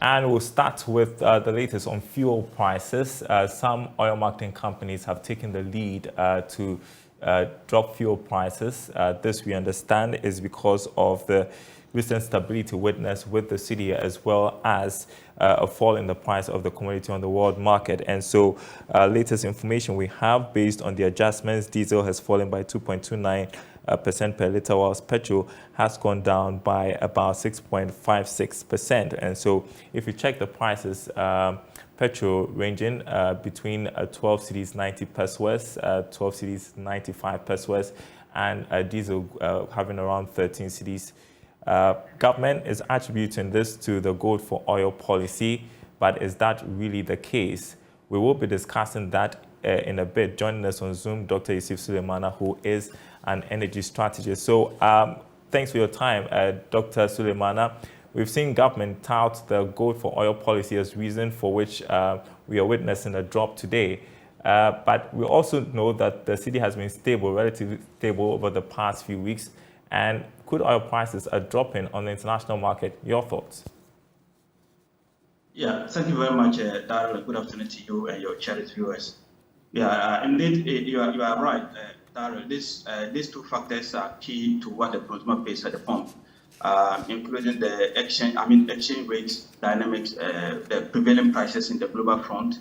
And we'll start with the latest on fuel prices. Some oil marketing companies have taken the lead to drop fuel prices. This, we understand, is because of the recent stability witnessed with the cedi, as well as a fall in the price of the commodity on the world market. And so latest information we have, based on the adjustments, diesel has fallen by 2.29% per litre, whilst petrol has gone down by about 6.56%. And so if you check the prices, petrol ranging between 12 cedis 90 pesos, 12 cedis 95 pesos, and diesel having around 13 cedis. Government is attributing this to the gold for oil policy, but is that really the case? We will be discussing that in a bit. Joining us on Zoom, Dr. Yusuf Suleimana, who is an energy strategist. So thanks for your time, Dr. Suleimana. We've seen government tout the gold for oil policy as reason for which we are witnessing a drop today. But we also know that the cedi has been stable, relatively stable over the past few weeks, and crude oil prices are dropping on the international market. Your thoughts? Yeah, thank you very much, Daryl. Good afternoon to you and your cherished viewers. Yeah, indeed, you are right, Daryl. These two factors are key to what the consumer pays at the pump, including the exchange rates dynamics, the prevailing prices in the global front,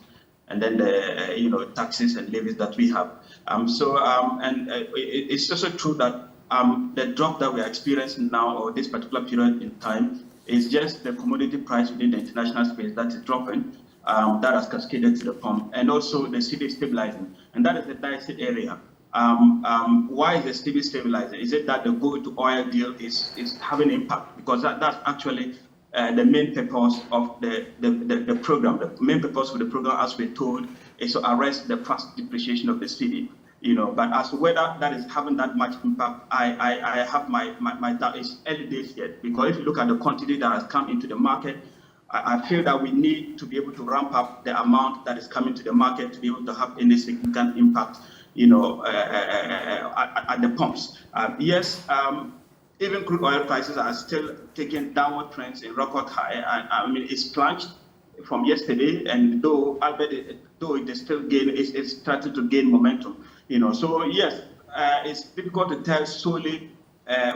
and then the taxes and levies that we have. It's also true that the drop that we are experiencing now, or this particular period in time, is just the commodity price within the international space that is dropping, that has cascaded to the pump, and also the cedi is stabilizing, and that is the dicey area. Why is the cedi stabilizing? Is it that the gold to oil deal is having impact? Because that's actually the main purpose of the program. The main purpose of the program, as we're told, is to arrest the fast depreciation of the cedi. But as to whether that is having that much impact, I have my doubt. It's early days yet, because if you look at the quantity that has come into the market, I feel that we need to be able to ramp up the amount that is coming to the market to be able to have any significant impact, at the pumps. Yes, even crude oil prices are still taking downward trends in record high. It's plunged from yesterday, and though it is still it's starting to gain momentum. So yes, it's difficult to tell solely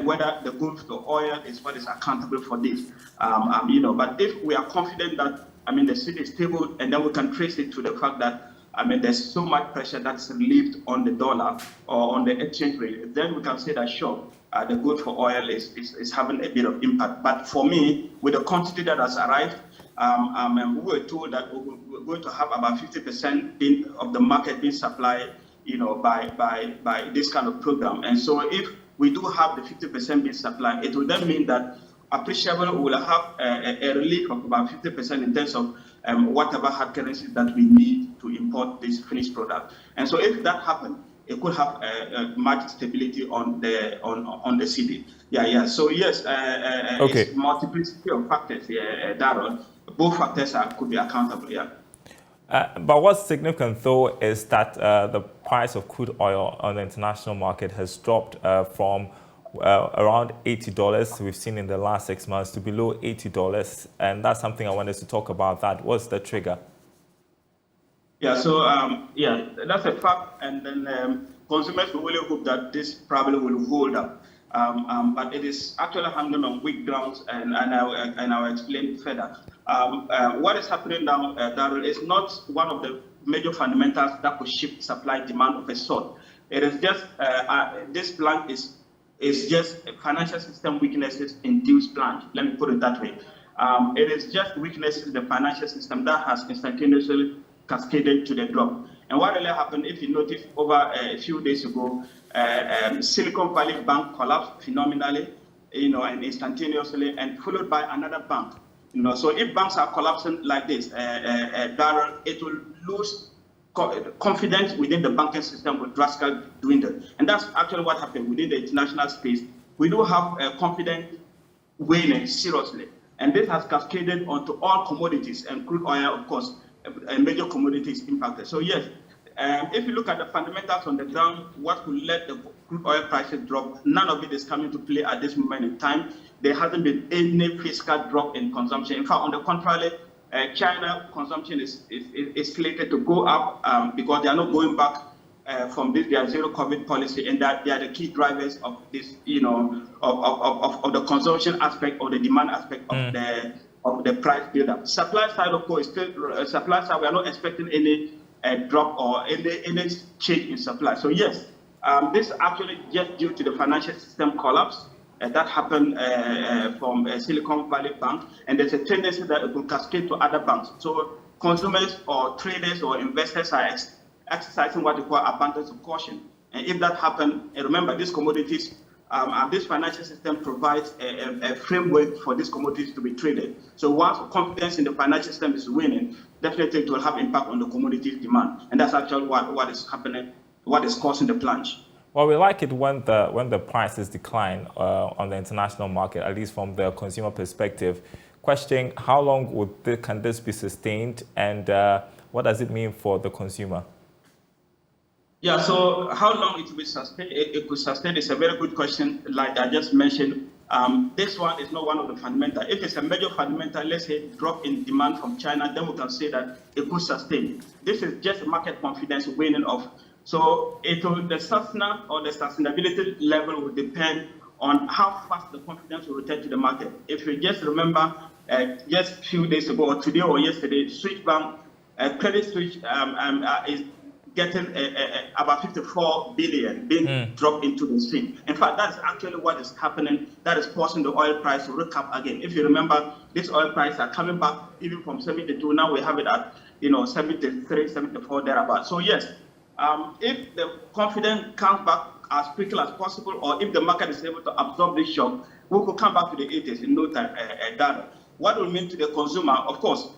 whether the gold to oil is what is accountable for this. But if we are confident that the cedi is stable, and then we can trace it to the fact that there's so much pressure that's relieved on the dollar or on the exchange rate, then we can say that sure, the gold for oil is having a bit of impact. But for me, with the quantity that has arrived, we were told that we're going to have about 50% of the market being supplied, by this kind of program. And so if we do have the 50% being supplied, it will then mean that appreciably we will have a relief of about 50% in terms of whatever hard currency that we need to import this finished product. And so if that happens, it could have much stability on the cedi. Yeah. So yes, okay. It's multiplicity of factors here, Daryl. Both factors could be accountable. Yeah. But what's significant, though, is that the price of crude oil on the international market has dropped from around $80 we've seen in the last 6 months to below $80, and that's something I wanted to talk about. What's the trigger? Yeah, so that's a fact, and then consumers will really hope that this probably will hold up. But it is actually hanging on weak grounds, and I'll explain further. What is happening now, Daryl, is not one of the major fundamentals that could shift supply-demand of a sort. It is just this plunge is just financial system weaknesses induced plunge. Let me put it that way. It is just weaknesses in the financial system that has instantaneously cascaded to the drop. And what really happened, if you notice, over a few days ago, Silicon Valley Bank collapsed phenomenally, and instantaneously, and followed by another bank. So if banks are collapsing like this, Daryl, it will lose confidence within the banking system with drastically dwindle. And that's actually what happened within the international space. We do have confidence waning seriously, and this has cascaded onto all commodities, and crude oil, of course, a major commodity is impacted. So yes, If you look at the fundamentals on the ground, what could let the crude oil prices drop, none of it is coming to play at this moment in time. There hasn't been any fiscal drop in consumption. In fact, on the contrary, China consumption is slated to go up because they are not going back from their zero COVID policy, and that they are the key drivers of this, of the consumption aspect or the demand aspect of the price buildup. Supply side, of course, still supply side. We are not expecting any drop or any change in supply. So yes, this is actually just due to the financial system collapse that happened from Silicon Valley Bank, and there's a tendency that it will cascade to other banks. So consumers or traders or investors are exercising what they call abundance of caution. And if that happens, remember, these commodities, this financial system provides a framework for these commodities to be traded. So once confidence in the financial system is winning, definitely it will have impact on the commodities demand. And that's actually what is happening, what is causing the plunge. Well, we like it when the prices decline on the international market, at least from the consumer perspective. Question, how long can this be sustained, and what does it mean for the consumer? Yeah, so how long it will sustain? It could sustain is a very good question. Like I just mentioned, this one is not one of the fundamental. If it's a major fundamental, let's say drop in demand from China, then we can say that it could sustain. This is just market confidence waning off. So the sustenance or the sustainability level will depend on how fast the confidence will return to the market. If you just remember, just a few days ago, or today or yesterday, Switch Bank, Credit Switch is getting about 54 billion being dropped into the stream. In fact, that's actually what is happening. That is causing the oil price to recap again. If you remember, this oil price are coming back even from 72. Now we have it at 73, 74 thereabouts. So yes, if the confidence comes back as quickly as possible, or if the market is able to absorb this shock, we will come back to the 80s in no time. What will mean to the consumer? Of course,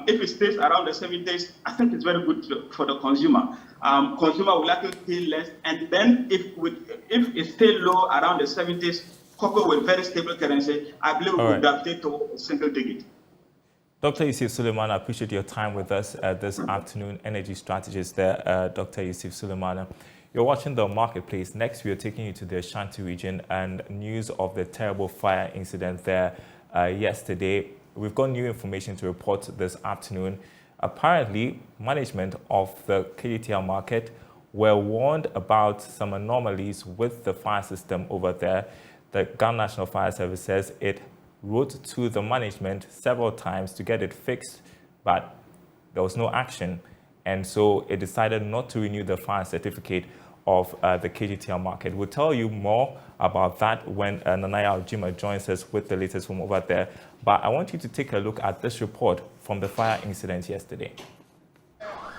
if it stays around the 70s, I think it's very good for the consumer. Consumer will likely pay less, and then if it stays low around the 70s, coupled with very stable currency, I believe we will gravitate to a single digit. Dr. Yusuf Suleiman, I appreciate your time with us this afternoon. Energy strategist there, Dr. Yusuf Suleiman. You're watching The Marketplace. Next, we are taking you to the Ashanti region and news of the terrible fire incident there yesterday. We've got new information to report this afternoon. Apparently, management of the KGTL market were warned about some anomalies with the fire system over there. The Ghana National Fire Service says it wrote to the management several times to get it fixed, but there was no action. And so it decided not to renew the fire certificate of the KGTL market. We'll tell you more about that when Nanaya Aljima joins us with the latest from over there. But I want you to take a look at this report from the fire incident yesterday.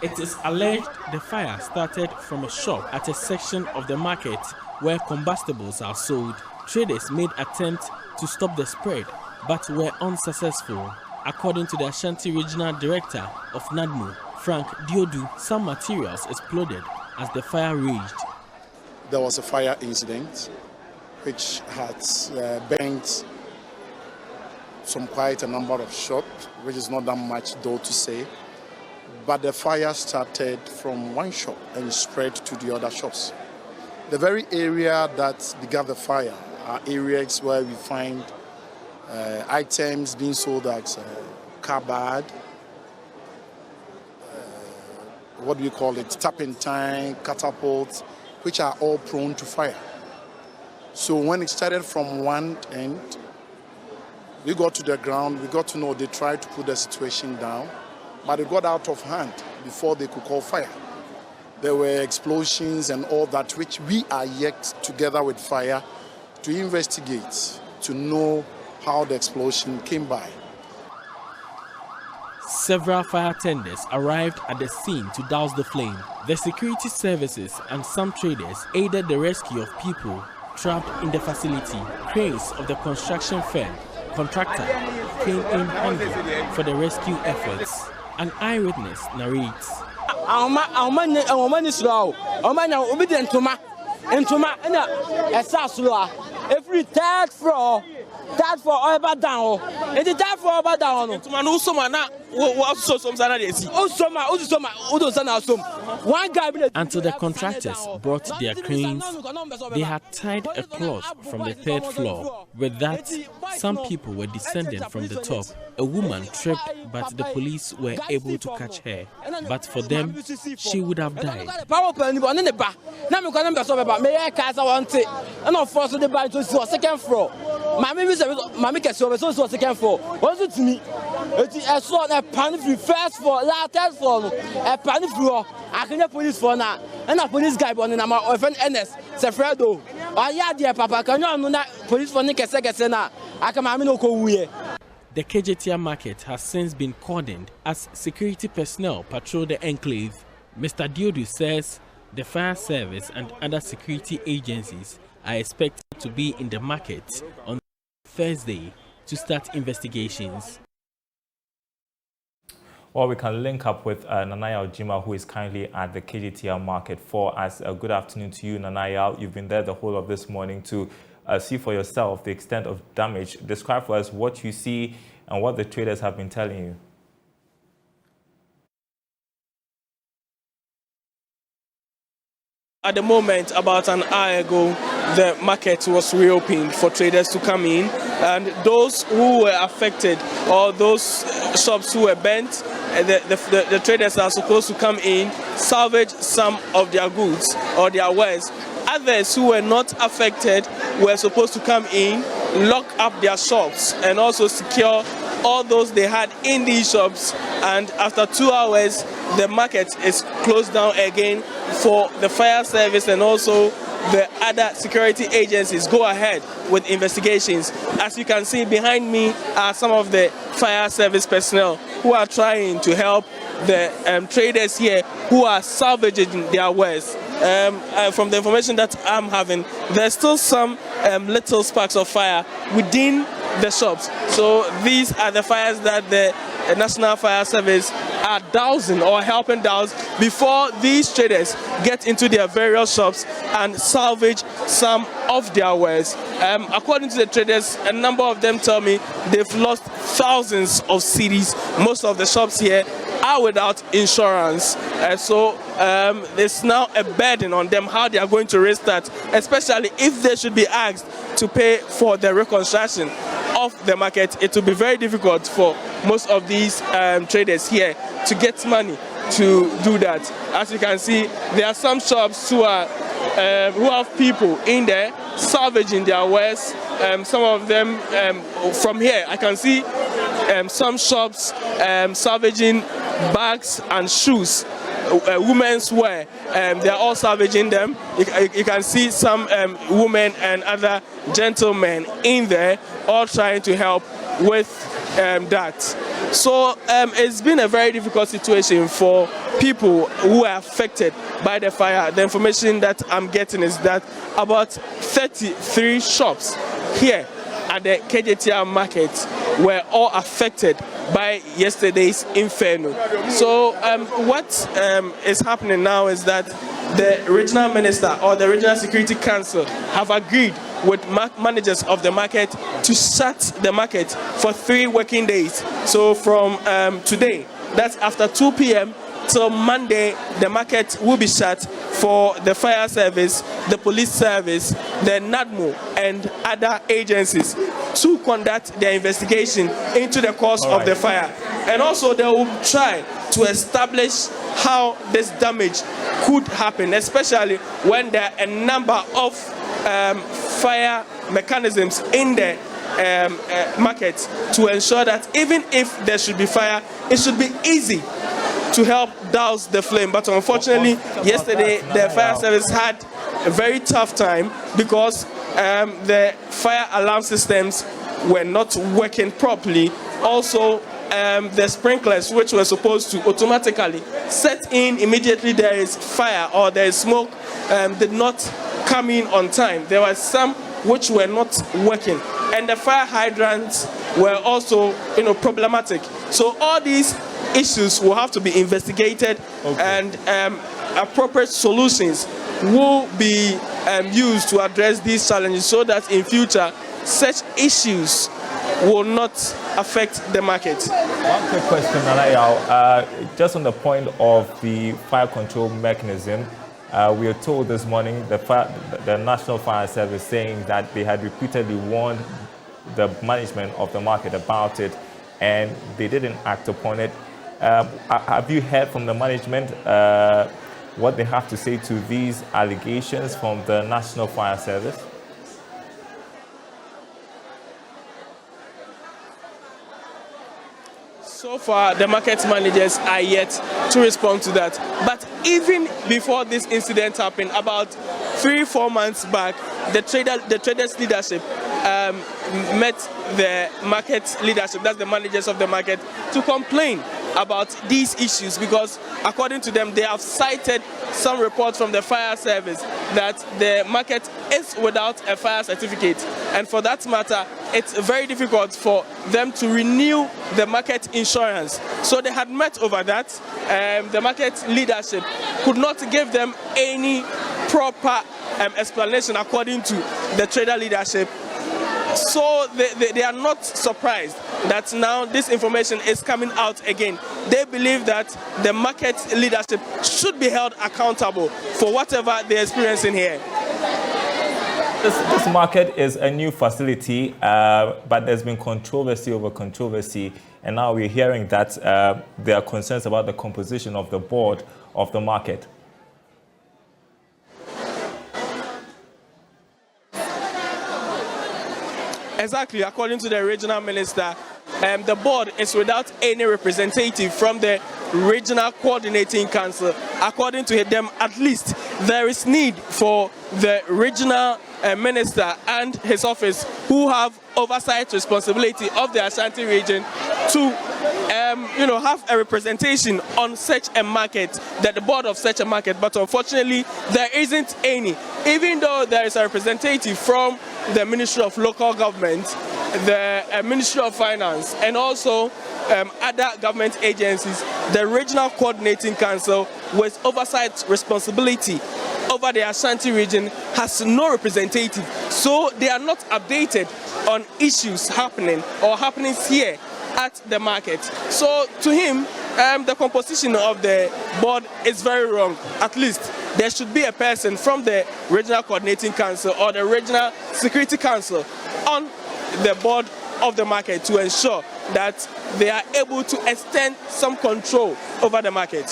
It is alleged the fire started from a shop at a section of the market where combustibles are sold. Traders made attempts to stop the spread, but were unsuccessful. According to the Ashanti Regional Director of NADMO, Frank Diodu, some materials exploded as the fire raged. There was a fire incident which had burnt quite a number of shops, which is not that much though to say. But the fire started from one shop and spread to the other shops. The very area that began the fire are areas where we find items being sold at cupboard, what do you call it, tapping time, catapults, which are all prone to fire. So when it started from one end, we got to the ground, we got to know they tried to put the situation down, but it got out of hand before they could call fire. There were explosions and all that, which we are yet, together with fire, to investigate, to know how the explosion came by. Several fire tenders arrived at the scene to douse the flame. The security services and some traders aided the rescue of people trapped in the facility. Cranes of the construction firm contractor came in handy for the rescue efforts. An eyewitness narrates. Every third floor over down. And the third floor over down. One guy. Until the contractors brought their cranes, they had tied a cloth from the third floor. With that, some people were descending from the top. A woman tripped, but the police were able to catch her. But for them, she would have died. Second floor. Mammy gets over so second floor. What's it to me? I saw a pan first floor, last floor, a pan floor. I can police for now. And a police guy on my orphan Ernest, Sefredo. Yeah, dear Papa, can you know police for Nick Second? I can no go. The KJTR market has since been cordoned as security personnel patrol the enclave. Mr. Diodu says the fire service and other security agencies are expected to be in the market on Thursday to start investigations. Well, we can link up with Nanaya Ojima, who is currently at the KJTR market for us. Good afternoon to you, Nanaya. You've been there the whole of this morning to see for yourself the extent of damage. Describe for us what you see and what the traders have been telling you. At the moment, about an hour ago, the market was reopened for traders to come in, and those who were affected or those shops who were burnt, the traders are supposed to come in, salvage some of their goods or their wares. Others who were not affected were supposed to come in, lock up their shops, and also secure all those they had in these shops. And after 2 hours, the market is closed down again for the fire service, and also the other security agencies go ahead with investigations. As you can see behind me are some of the fire service personnel who are trying to help the traders here who are salvaging their wares. From the information that I'm having, there's still some little sparks of fire within the shops. So these are the fires that the National Fire Service are dousing or helping douse before these traders get into their various shops and salvage some of their wares. According to the traders, a number of them tell me they've lost thousands of cedis. Most of the shops here are without insurance, so there's now a burden on them how they are going to restart, especially if they should be asked to pay for the reconstruction of the market. It will be very difficult for most of these traders here to get money to do that. As you can see, there are some shops who have people in there salvaging their wares. Some of them from here, I can see some shops salvaging bags and shoes, women's wear. They are all salvaging them. You can see some women and other gentlemen in there all trying to help with that. So it's been a very difficult situation for people who are affected by the fire. The information that I'm getting is that about 33 shops here at the KJTR market were all affected by yesterday's inferno. So what is happening now is that the regional minister or the regional security council have agreed with managers of the market to shut the market for 3 working days. So from today, that's after 2 p.m. till Monday, the market will be shut for the fire service, the police service, the NADMO, and other agencies to conduct their investigation into the cause of the fire. And also they will try to establish how this damage could happen, especially when there are a number of fire mechanisms in the market, to ensure that even if there should be fire, it should be easy to help douse the flame. But unfortunately, yesterday the fire service had a very tough time because the fire alarm systems were not working properly. Also, the sprinklers, which were supposed to automatically set in immediately there is fire or there is smoke, did not come in on time. There were some which were not working, and the fire hydrants were also, problematic. So all these issues will have to be investigated, and appropriate solutions will be used to address these challenges, so that in future such issues will not affect the market. One quick question, Nalayao. Just on the point of the fire control mechanism, we are told this morning the National Fire Service saying that they had repeatedly warned the management of the market about it, and they didn't act upon it. Have you heard from the management what they have to say to these allegations from the National Fire Service? So far, the market managers are yet to respond to that. But even before this incident happened, about 3-4 months back, the traders leadership met the market leadership, that's the managers of the market, to complain about these issues, because according to them, they have cited some reports from the fire service that the market is without a fire certificate, and for that matter, it's very difficult for them to renew the market insurance. So they had met over that. The market leadership could not give them any proper explanation according to the trader leadership. So they are not surprised that now this information is coming out again. They believe that the market leadership should be held accountable for whatever they're experiencing here. This market is a new facility, but there's been controversy over controversy, and now we're hearing that there are concerns about the composition of the board of the market. Exactly, according to the regional minister, the board is without any representative from the regional coordinating council. According to them, at least there is need for the regional minister and his office, who have oversight responsibility of the Ashanti region, to have a representation on such a market, that the board of such a market. But unfortunately, there isn't any. Even though there is a representative from the Ministry of Local Government, the Ministry of Finance, and also other government agencies, the Regional Coordinating Council with oversight responsibility over the Ashanti region has no representative. So they are not updated on issues happening or happenings here at the market. So to him, the composition of the board is very wrong. At least there should be a person from the Regional Coordinating Council or the Regional Security Council on the board of the market to ensure that they are able to extend some control over the market.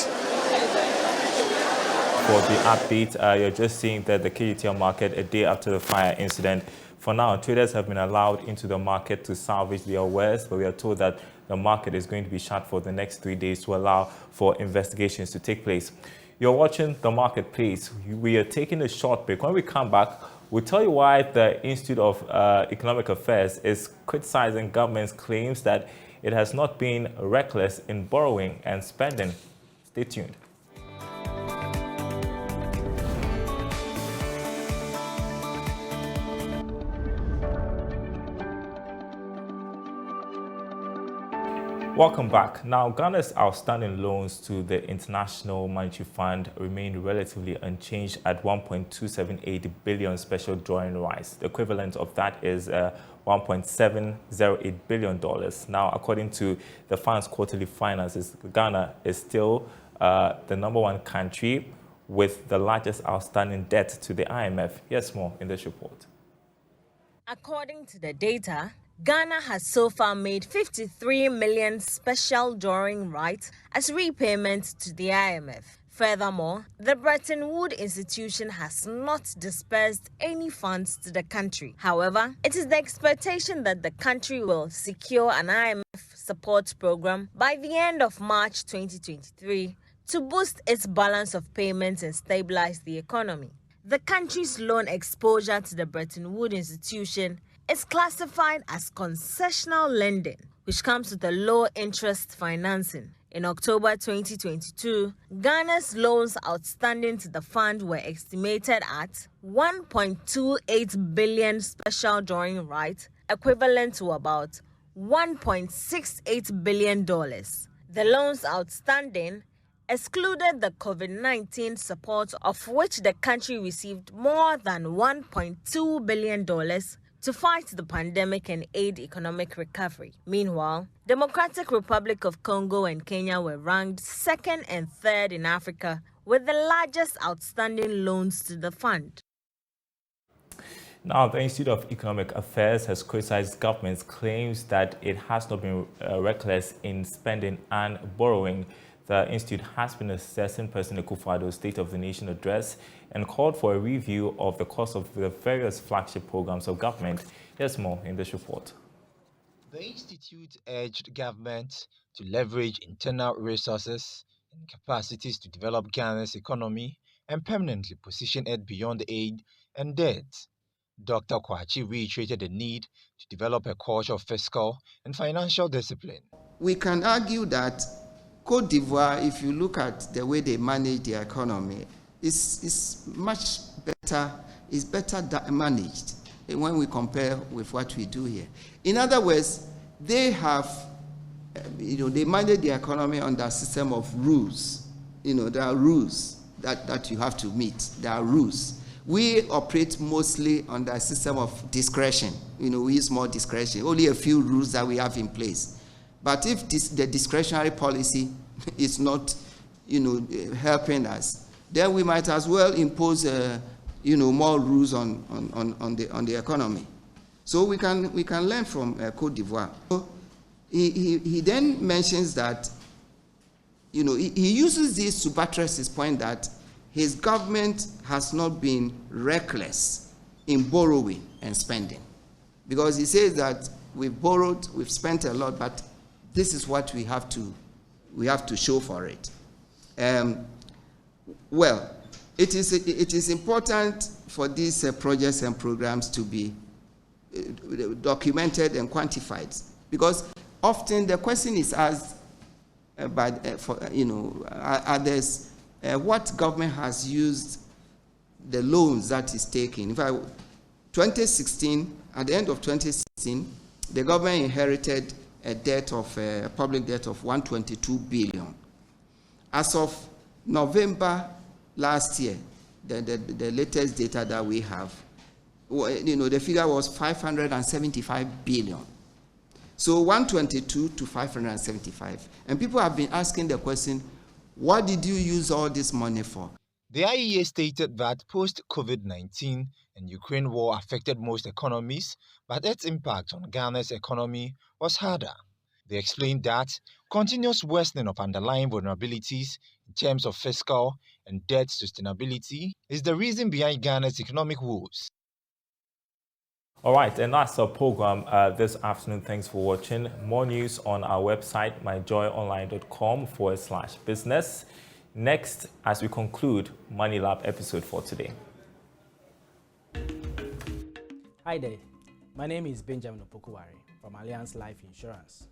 For the update, you're just seeing that the KUTL market a day after the fire incident. For now, traders have been allowed into the market to salvage their wares, but we are told that the market is going to be shut for the next 3 days to allow for investigations to take place. You're watching The Marketplace. We are taking a short break. When we come back, we'll tell you why the Institute of Economic Affairs is criticizing government's claims that it has not been reckless in borrowing and spending. Stay tuned. Welcome back. Now, Ghana's outstanding loans to the International Monetary Fund remain relatively unchanged at 1.278 billion special drawing rights. The equivalent of that is $1.708 billion. Now, according to the fund's quarterly finances, Ghana is still the #1 country with the largest outstanding debt to the IMF. Here's more in this report. According to the data, Ghana has so far made 53 million special drawing rights as repayment to the IMF. Furthermore, the Bretton Woods institution has not disbursed any funds to the country. However, it is the expectation that the country will secure an IMF support program by the end of March 2023 to boost its balance of payments and stabilize the economy. The country's loan exposure to the Bretton Woods institution is classified as concessional lending, which comes with a low interest financing. In October 2022, Ghana's loans outstanding to the fund were estimated at 1.28 billion special drawing rights, equivalent to about $1.68 billion. The loans outstanding excluded the COVID-19 support, of which the country received more than $1.2 billion to fight the pandemic and aid economic recovery. Meanwhile, Democratic Republic of Congo and Kenya were ranked second and third in Africa with the largest outstanding loans to the fund. Now, the Institute of Economic Affairs has criticized government's claims that it has not been reckless in spending and borrowing. The institute has been assessing President Kwawu State of the Nation address and called for a review of the cost of the various flagship programs of government. There's more in this report. The institute urged government to leverage internal resources and capacities to develop Ghana's economy and permanently position it beyond aid and debt. Dr. Kwawu reiterated the need to develop a culture of fiscal and financial discipline. We can argue that Côte d'Ivoire, if you look at the way they manage their economy, is much better, is better managed when we compare with what we do here. In other words, they have, they manage the economy under a system of rules. There are rules that you have to meet. There are rules. We operate mostly under a system of discretion. We use more discretion. Only a few rules that we have in place. But if the discretionary policy is not, helping us, then we might as well impose, more rules on the economy. So we can learn from Côte d'Ivoire. So he then mentions that, he uses this to buttress his point that his government has not been reckless in borrowing and spending, because he says that we've borrowed, we've spent a lot, but this is what we have to show for it. Well, it is important for these projects and programs to be documented and quantified, because often the question is asked by others, what government has used the loans that is taking. In fact, 2016, at the end of 2016, the government inherited a public debt of 122 billion. As of November last year, the latest data that we have, the figure was 575 billion. So 122 to 575. And people have been asking the question, what did you use all this money for? The IEA stated that post-COVID-19 and Ukraine war affected most economies, but its impact on Ghana's economy was harder. They explained that continuous worsening of underlying vulnerabilities in terms of fiscal and debt sustainability is the reason behind Ghana's economic woes. All right, and that's our program this afternoon. Thanks for watching. More news on our website, myjoyonline.com/business. Next, as we conclude Money Lab episode for today. Hi there, my name is Benjamin Opokuwari from Alliance Life Insurance.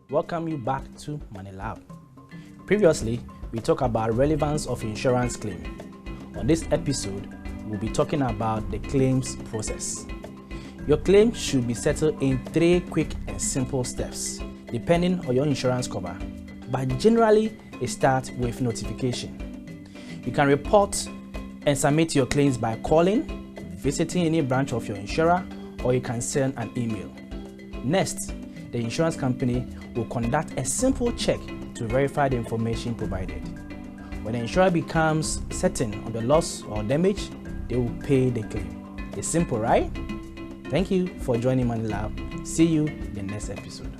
Welcome you back to Money Lab. Previously, we talked about relevance of insurance claim. On this episode, we'll be talking about the claims process. Your claim should be settled in 3 quick and simple steps, depending on your insurance cover. But generally, it starts with notification. You can report and submit your claims by calling, visiting any branch of your insurer, or you can send an email. Next, the insurance company will conduct a simple check to verify the information provided. When the insurer becomes certain on the loss or damage, they will pay the claim. It's simple, right? Thank you for joining Money Lab. See you in the next episode.